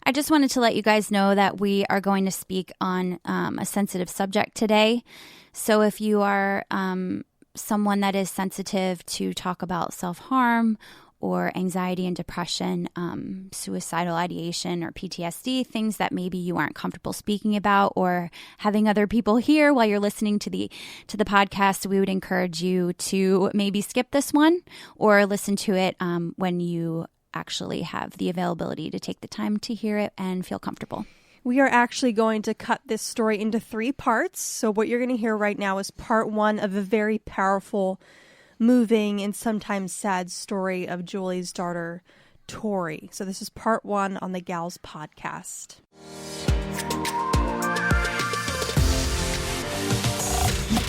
I just wanted to let you guys know that we are going to speak on a sensitive subject today. So if you are someone that is sensitive to talk about self-harm or anxiety and depression, suicidal ideation or PTSD, things that maybe you aren't comfortable speaking about or having other people hear while you're listening to the podcast, we would encourage you to maybe skip this one or listen to it when you actually have the availability to take the time to hear it and feel comfortable. We are actually going to cut this story into 3 parts. So what you're going to hear right now is part 1 of a very powerful, moving, and sometimes sad story of Julie's daughter, Tori. So this is part 1 on the Gals podcast.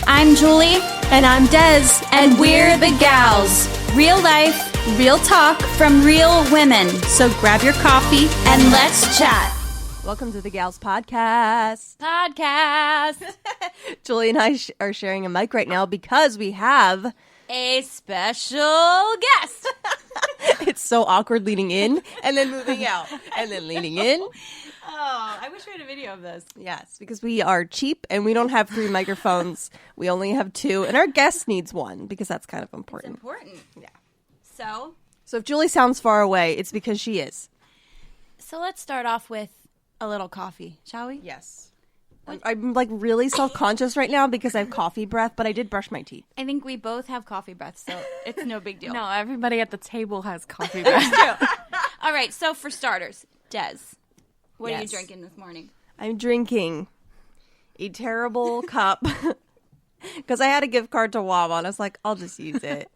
I'm Julie. And I'm Des. And we're the Gals. Real life, real talk from real women. So grab your coffee and let's chat. Welcome to the Gals podcast. Julie and I are sharing a mic right now because we have a special guest. It's so awkward leaning in and then moving out and then leaning in. Oh, I wish we had a video of this. Yes, because we are cheap and we don't have 3 microphones. We only have 2, and our guest needs 1 because that's kind of important. It's important. Yeah. So if Julie sounds far away, it's because she is. So let's start off with a little coffee, shall we? Yes. I'm like really self-conscious right now because I have coffee breath, but I did brush my teeth. I think we both have coffee breath, so it's no big deal. No, everybody at the table has coffee breath. All right, so for starters, Des, what are you Yes. drinking this morning? I'm drinking a terrible cup because I had a gift card to Wawa, and I was like, I'll just use it.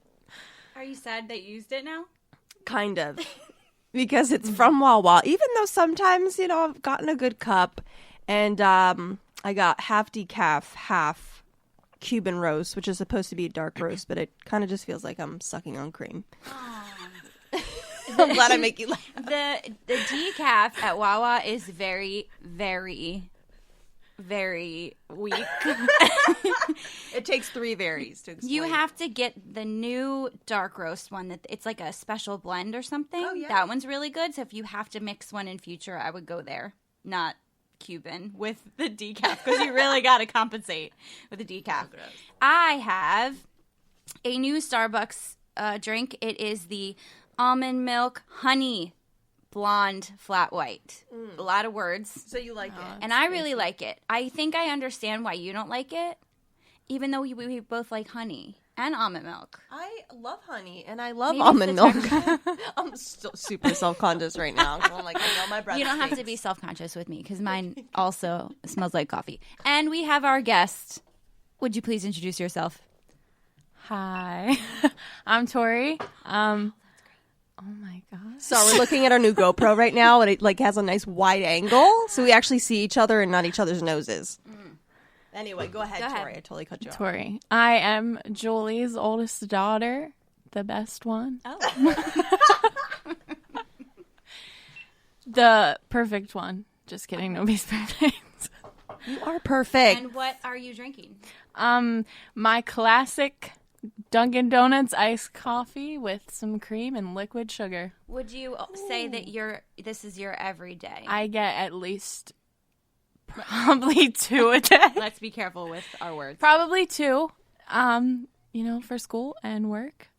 Are you sad that you used it now? Kind of. Because it's from Wawa, even though sometimes, I've gotten a good cup. And I got half decaf, half Cuban roast, which is supposed to be a dark roast, but it kind of just feels like I'm sucking on cream. I'm glad I make you laugh. The decaf at Wawa is very, very, very weak. It takes 3 berries to explain. You have to get the new dark roast one. That it's like a special blend or something. Oh, yeah. That one's really good. So if you have to mix one in future, I would go there. Not Cuban with the decaf because you really got to compensate with the decaf. I have a new Starbucks drink. It is the almond milk honey blonde flat white. A lot of words. So you like it. And I really like it. I think I understand why you don't like it, even though we both like honey and almond milk. I love honey, and I love Maybe almond milk. it's I'm still super self-conscious right now. I'm like, I know my breath You don't have to be self-conscious with me because mine also smells like coffee. And we have our guest. Would you please introduce yourself? Hi, I'm Tori. Oh my god. So we're looking at our new GoPro right now, and it has a nice wide angle, so we actually see each other and not each other's noses. Anyway, go ahead, Tori. I totally cut you off. Tori. I am Julie's oldest daughter, the best one. Oh. The perfect one. Just kidding, nobody's perfect. You are perfect. And what are you drinking? My classic Dunkin' Donuts iced coffee with some cream and liquid sugar. Would you say that this is your everyday? I get at least probably 2 a day. Let's be careful with our words. Probably 2, for school and work.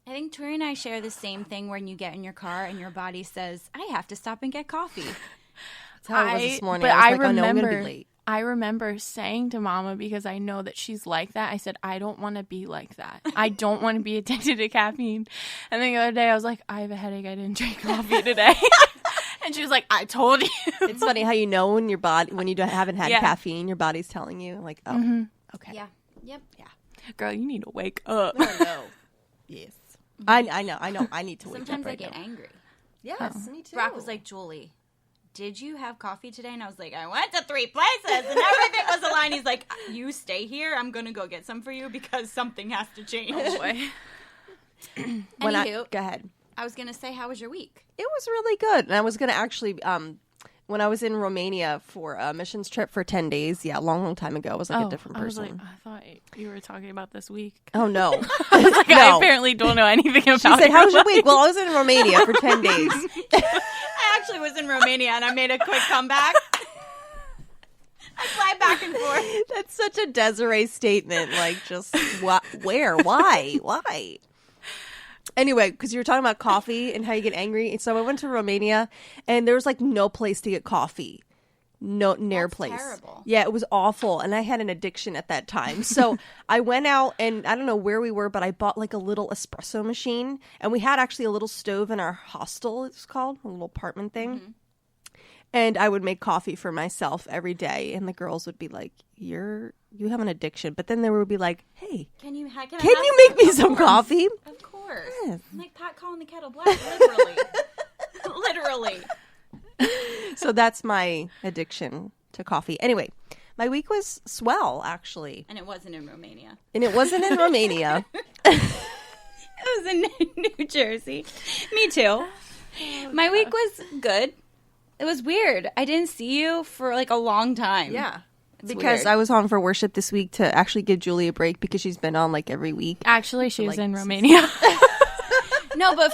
I think Tori and I share the same thing when you get in your car and your body says, I have to stop and get coffee. That's how it was this morning. But I was like, remember, oh no, I'm going to be late. I remember saying to Mama, because I know that she's like that, I said, I don't want to be like that. I don't want to be addicted to caffeine. And then the other day I was like, I have a headache. I didn't drink coffee today. And she was like, I told you. It's funny how you know when you haven't had caffeine, your body's telling you, like, oh, okay. Yeah. Yep. Yeah. Girl, you need to wake up. I know. Yes. I know. I need to wake up Sometimes I right get now. angry. Yes, me too. Brock was like, Julie, did you have coffee today? And I was like, I went to 3 places and everything was aligned. He's like, you stay here. I'm going to go get some for you because something has to change. Oh, boy. Anywho, go ahead. I was going to say, how was your week? It was really good. And I was going to actually, when I was in Romania for a missions trip for 10 days, a long time ago, I was like a different person. I thought you were talking about this week. Oh, no. I apparently don't know anything about it. She said, how was your week? Well, I was in Romania for 10 days. I actually was in Romania and I made a quick comeback. I fly back and forth. That's such a Desiree statement. Like, just what? Where? Why? Anyway, because you were talking about coffee and how you get angry. And so I went to Romania, and there was like no place to get coffee. Near place. Terrible. Yeah, it was awful. And I had an addiction at that time. So I went out, and I don't know where we were, but I bought like a little espresso machine. And we had actually a little stove in our hostel, it's called, a little apartment thing. Mm-hmm. And I would make coffee for myself every day. And the girls would be like, you have an addiction. But then they would be like, hey, can you make me some coffee? Of course. Yes. I'm like pot calling the kettle black, literally. Literally. So that's my addiction to coffee. Anyway, my week was swell, actually. And it wasn't in Romania. It was in New Jersey. Me too. My week was good. It was weird. I didn't see you for like a long time. Yeah. It's because weird. I was on for worship this week to actually give Julie a break because she's been on like every week. Actually, she was in Romania. No, but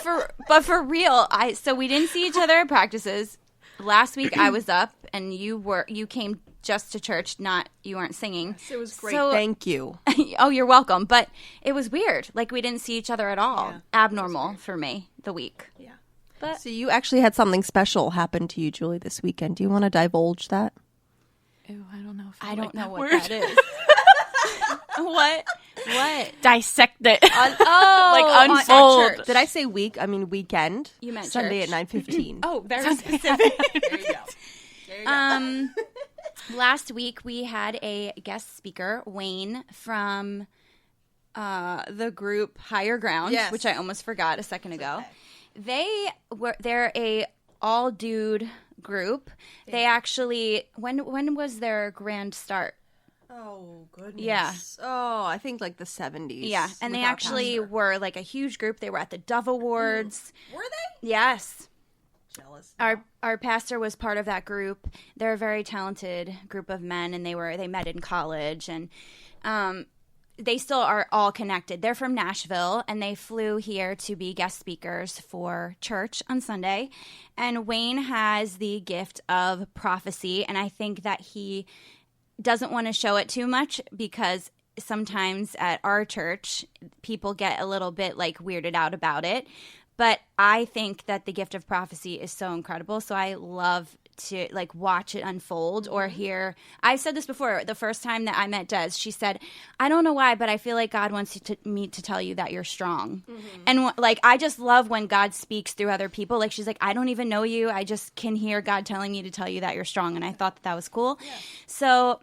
for real, so we didn't see each other at practices. Last week I was up and you came just to church, you weren't singing. Yes, it was great. So, thank you. Oh, you're welcome. But it was weird. Like we didn't see each other at all. Yeah, abnormal for me the week. Yeah. But so you actually had something special happen to you, Julie, this weekend. Do you want to divulge that? Ew, I don't know. I don't know what that is. What? Dissect it. Like unfold. Did I say week? I mean weekend. You meant Sunday church. at 9:15. Oh, very specific. There you go. Last week we had a guest speaker, Wayne, from the group Higher Ground, which I almost forgot a second ago. Okay. They're a all dude group. They actually when was their grand start? Oh, goodness. Yeah. Oh, I think like the 70s. Yeah, and they actually were like a huge group. They were at the Dove Awards. Were they? Yes. Jealous. Our pastor was part of that group. They're a very talented group of men, and they met in college, and they still are all connected. They're from Nashville, and they flew here to be guest speakers for church on Sunday. And Wayne has the gift of prophecy, and I think that he doesn't want to show it too much because sometimes at our church, people get a little bit like weirded out about it. But I think that the gift of prophecy is so incredible. So I love to like watch it unfold or hear. I've said this before. The first time that I met Des, she said, "I don't know why, but I feel like God wants me to tell you that you're strong." Mm-hmm. And like I just love when God speaks through other people. Like she's like, "I don't even know you. I just can hear God telling me to tell you that you're strong." And I thought that was cool. Yeah. So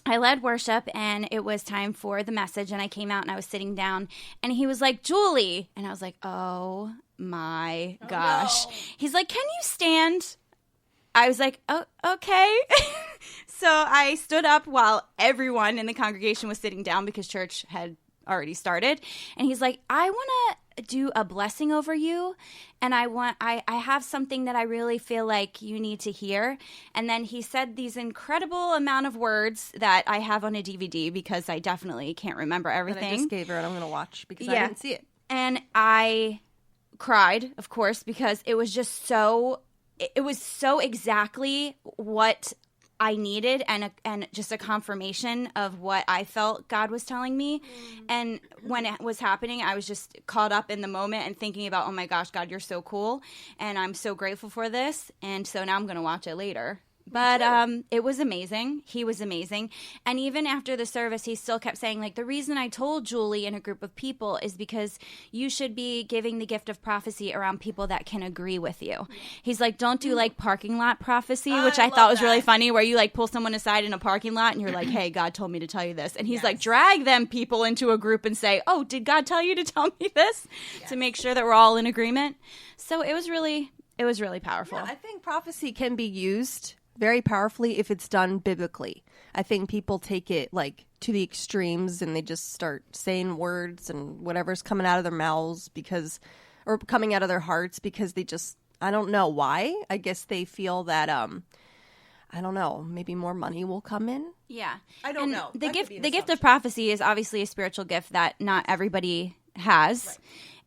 I led worship, and it was time for the message, and I came out, and I was sitting down, and he was like, "Julie," and I was like, "Oh my gosh." No. He's like, "Can you stand?" I was like, "Oh, okay." So I stood up while everyone in the congregation was sitting down because church had already started, and he's like, "I want to do a blessing over you, and I have something that I really feel like you need to hear." And then he said these incredible amount of words that I have on a DVD because I definitely can't remember everything. And I just gave her, and I'm going to watch because I didn't see it. And I cried, of course, because it was just so exactly what I needed and just a confirmation of what I felt God was telling me. And when it was happening, I was just caught up in the moment and thinking about, oh my gosh, God, you're so cool. And I'm so grateful for this. And so now I'm going to watch it later. But it was amazing. He was amazing. And even after the service, he still kept saying, like, the reason I told Julie in a group of people is because you should be giving the gift of prophecy around people that can agree with you. He's like, don't do, like, parking lot prophecy, which I thought was really funny, where you, like, pull someone aside in a parking lot and you're like, hey, God told me to tell you this. And he's like, drag them people into a group and say, oh, did God tell you to tell me this? To make sure that we're all in agreement. So it was really powerful. Yeah, I think prophecy can be used very powerfully if it's done biblically. I think people take it like to the extremes and they just start saying words and whatever's coming out of their mouths or coming out of their hearts because they just, I don't know why. I guess they feel that, I don't know, maybe more money will come in. Yeah. I don't know. The gift of prophecy is obviously a spiritual gift that not everybody has. Right.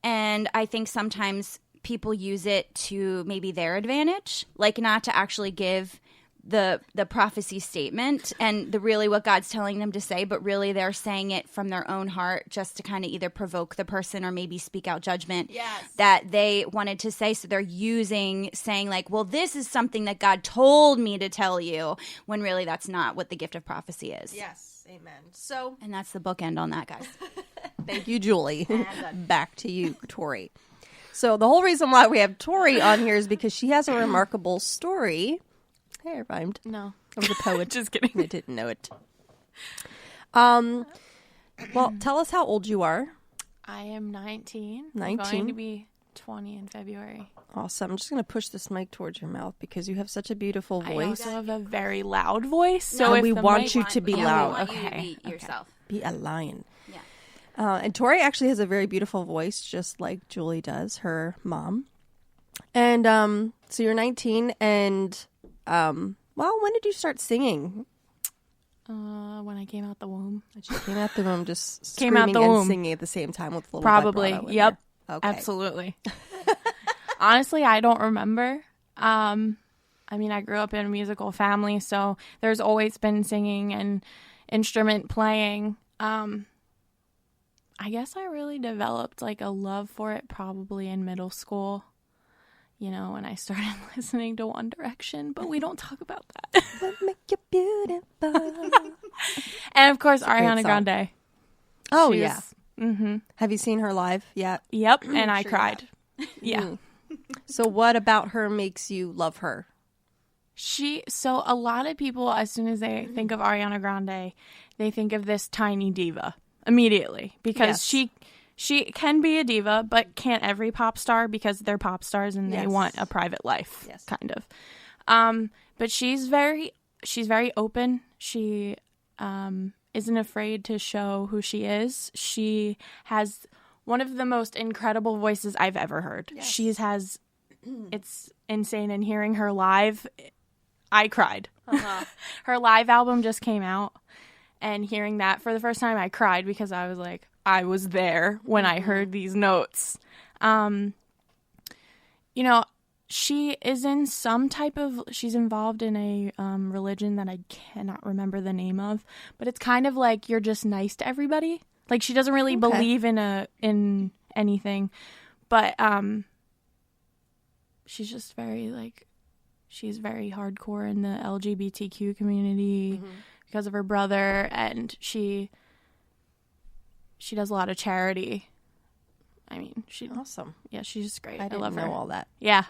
And I think sometimes people use it to maybe their advantage, like not to actually give the prophecy statement and really what God's telling them to say, but really they're saying it from their own heart just to kind of either provoke the person or maybe speak out judgment that they wanted to say. So they're saying like, well, this is something that God told me to tell you, when really that's not what the gift of prophecy is. Yes, amen. And that's the bookend on that, guys. Thank you, Julie. Back to you, Tori. So the whole reason why we have Tori on here is because she has a remarkable story. Hey, I rhymed. No. I was a poet. Just kidding. I didn't know it. Well, tell us how old you are. I am 19. 19. I'm going to be 20 in February. Awesome. I'm just going to push this mic towards your mouth because you have such a beautiful voice. I also have a very loud voice. So we want you to be loud. We want you to be yourself. Be a lion. Yeah. And Tori actually has a very beautiful voice, just like Julie does, her mom. And so you're 19, and when did you start singing? When I came out the womb. She came out the womb, just came out screaming the and womb. singing at the same time with a little Probably. vibrato in Yep. there. Okay. Absolutely. Honestly, I don't remember. I mean, I grew up in a musical family, so there's always been singing and instrument playing. I guess I really developed like a love for it probably in middle school. You know, when I started listening to One Direction, but we don't talk about that. What make you beautiful? And of course, great Ariana song. Grande. Oh, She yeah. was- mhm. Have you seen her live yet? Yep, and I Sure cried. Yeah. So what about her makes you love her? So a lot of people, as soon as they think of Ariana Grande, they think of this tiny diva immediately because Yes. she can be a diva, but can't every pop star because they're pop stars and they Yes. want a private life, Yes. kind of. But she's very open. She isn't afraid to show who she is. She has one of the most incredible voices I've ever heard. Yes. It's insane. And hearing her live, I cried. Her live album just came out, and hearing that for the first time, I cried because I was like, I was there when I heard these notes. You know, she is in she's involved in a religion that I cannot remember the name of, but it's kind of like you're just nice to everybody. Like, she doesn't really believe in anything, but she's just she's very hardcore in the LGBTQ community because of her brother, and she does a lot of charity. I mean, Awesome. yeah, she's just great. I I didn't love her. know all that. Yeah.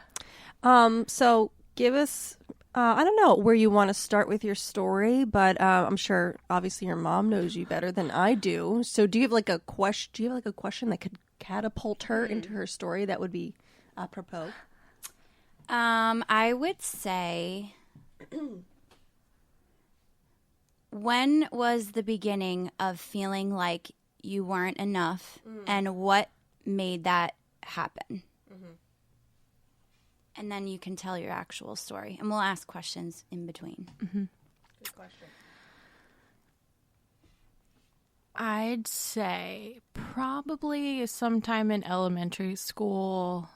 So give us, I don't know where you want to start with your story, but I'm sure obviously your mom knows you better than I do. So do you have like a question? Do you have like a question that could catapult her into her story that would be apropos? I would say, when was the beginning of feeling like you weren't enough, and what made that happen? And then you can tell your actual story, and we'll ask questions in between. Good question. I'd say probably sometime in elementary school.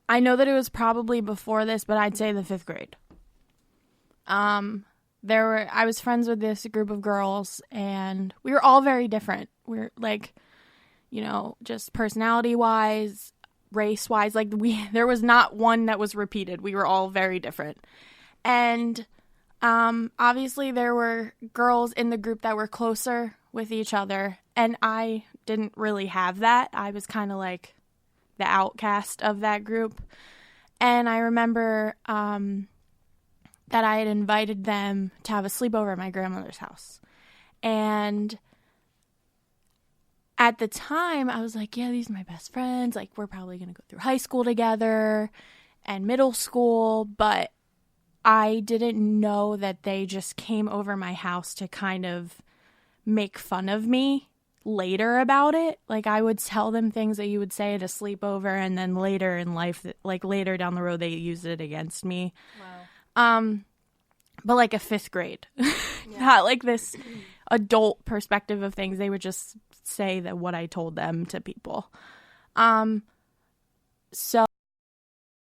I know that it was probably before this, but I'd say the 5th grade. I was friends with this group of girls, and we were all very different. We're like, you know, just personality-wise, race-wise, like there was not one that was repeated. We were all very different. And obviously there were girls in the group that were closer with each other, and I didn't really have that. I was kind of like the outcast of that group. And I remember that I had invited them to have a sleepover at my grandmother's house. And at the time, I was like, yeah, these are my best friends. Like, we're probably going to go through high school together and middle school. But I didn't know that they just came over my house to kind of make fun of me later about it. Like, I would tell them things that you would say at a sleepover, and then later in life, like later down the road, they used it against me. Wow. But like a 5th grade, not like this adult perspective of things. They would just say that what I told them to people. So